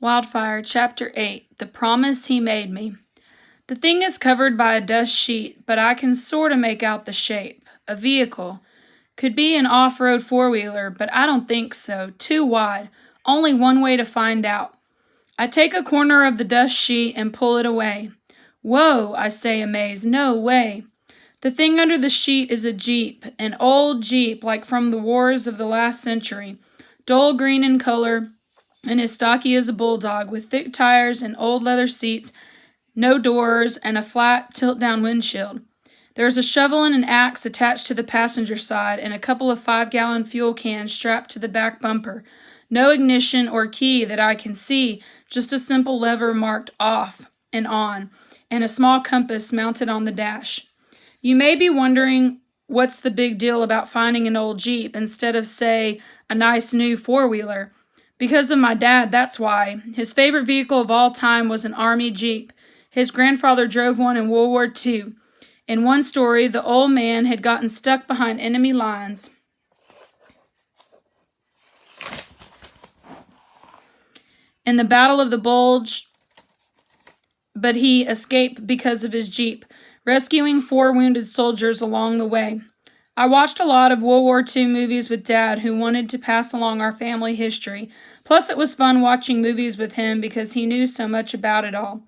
Wildfire Chapter 8, The Promise He Made Me. The thing is covered by a dust sheet, but I can sorta make out the shape. A vehicle. Could be an off-road four-wheeler, but I don't think so. Too wide. Only one way to find out. I take a corner of the dust sheet and pull it away. Whoa, I say amazed. No way. The thing under the sheet is a Jeep, an old Jeep like from the wars of the last century. Dull green in color, and as stocky as a bulldog, with thick tires and old leather seats, no doors, and a flat tilt-down windshield. There's a shovel and an axe attached to the passenger side, and a couple of 5-gallon fuel cans strapped to the back bumper. No ignition or key that I can see, just a simple lever marked off and on, and a small compass mounted on the dash. You may be wondering what's the big deal about finding an old Jeep instead of, say, a nice new four-wheeler. Because of my dad, that's why. His favorite vehicle of all time was an Army Jeep. His grandfather drove one in World War II. In one story, the old man had gotten stuck behind enemy lines in the Battle of the Bulge, but he escaped because of his Jeep, rescuing 4 wounded soldiers along the way. I watched a lot of World War II movies with Dad, who wanted to pass along our family history. Plus, it was fun watching movies with him because he knew so much about it all.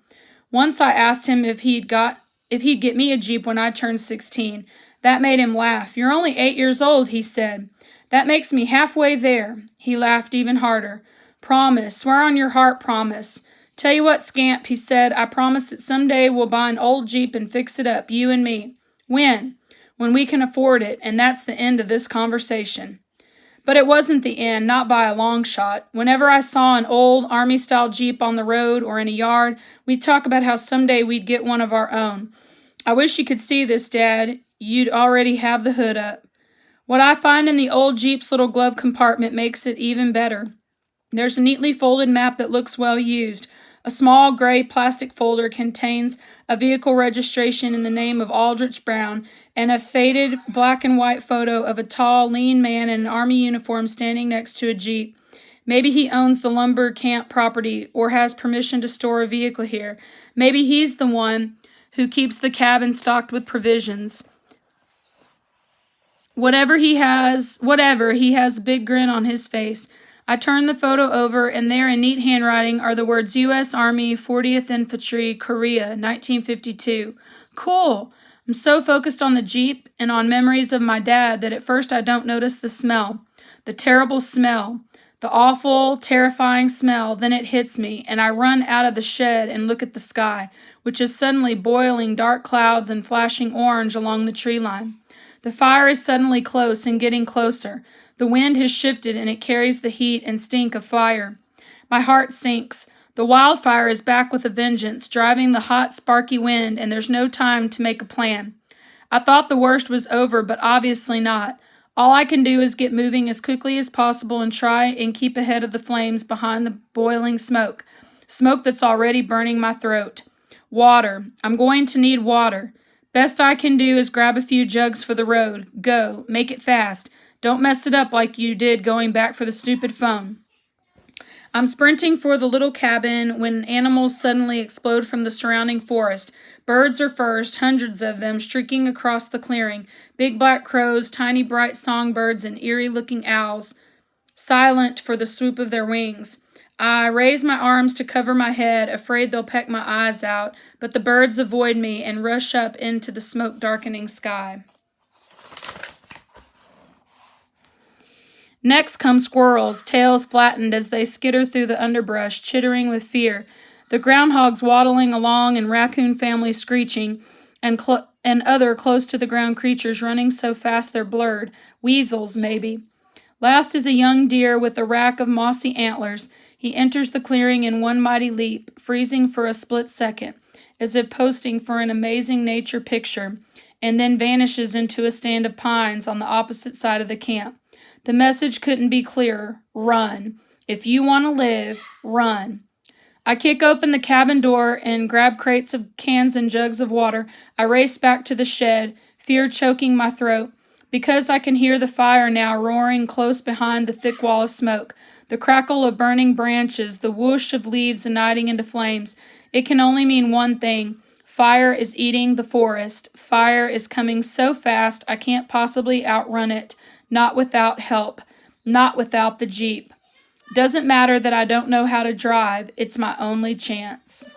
Once I asked him if he'd get me a Jeep when I turned 16. That made him laugh. You're only 8 years old, he said. That makes me halfway there. He laughed even harder. Promise. Swear on your heart, promise. Tell you what, Scamp, he said, I promise that someday we'll buy an old Jeep and fix it up, you and me. When? When we can afford it, and that's the end of this conversation. But it wasn't the end, not by a long shot. Whenever I saw an old Army-style Jeep on the road or in a yard, we'd talk about how someday we'd get one of our own. I wish you could see this, Dad. You'd already have the hood up. What I find in the old Jeep's little glove compartment makes it even better. There's a neatly folded map that looks well used. A small gray plastic folder contains a vehicle registration in the name of Aldrich Brown and a faded black and white photo of a tall, lean man in an Army uniform standing next to a Jeep. Maybe he owns the lumber camp property or has permission to store a vehicle here. Maybe he's the one who keeps the cabin stocked with provisions. Whatever, he has a big grin on his face. I turn the photo over, and there in neat handwriting are the words U.S. Army 40th Infantry, Korea, 1952. Cool! I'm so focused on the Jeep and on memories of my dad that at first I don't notice the smell. The terrible smell. The awful, terrifying smell. Then it hits me, and I run out of the shed and look at the sky, which is suddenly boiling dark clouds and flashing orange along the tree line. The fire is suddenly close and getting closer. The wind has shifted, and it carries the heat and stink of fire. My heart sinks. The wildfire is back with a vengeance, driving the hot, sparky wind, and there's no time to make a plan. I thought the worst was over, but obviously not. All I can do is get moving as quickly as possible and try and keep ahead of the flames behind the boiling smoke. Smoke that's already burning my throat. Water. I'm going to need water. Best I can do is grab a few jugs for the road. Go. Make it fast. Don't mess it up like you did going back for the stupid phone. I'm sprinting for the little cabin when animals suddenly explode from the surrounding forest. Birds are first, hundreds of them streaking across the clearing. Big black crows, tiny bright songbirds, and eerie-looking owls, silent for the swoop of their wings. I raise my arms to cover my head, afraid they'll peck my eyes out, but the birds avoid me and rush up into the smoke-darkening sky. Next come squirrels, tails flattened as they skitter through the underbrush, chittering with fear. The groundhogs waddling along and raccoon families screeching, and other close-to-the-ground creatures running so fast they're blurred. Weasels, maybe. Last is a young deer with a rack of mossy antlers. He enters the clearing in one mighty leap, freezing for a split second, as if posting for an amazing nature picture, and then vanishes into a stand of pines on the opposite side of the camp. The message couldn't be clearer. Run. If you want to live, run. I kick open the cabin door and grab crates of cans and jugs of water. I race back to the shed, fear choking my throat. Because I can hear the fire now roaring close behind the thick wall of smoke. the crackle of burning branches, the whoosh of leaves igniting into flames. It can only mean one thing. Fire is eating the forest. Fire is coming so fast I can't possibly outrun it. Not without help. Not without the Jeep. Doesn't matter that I don't know how to drive. It's my only chance.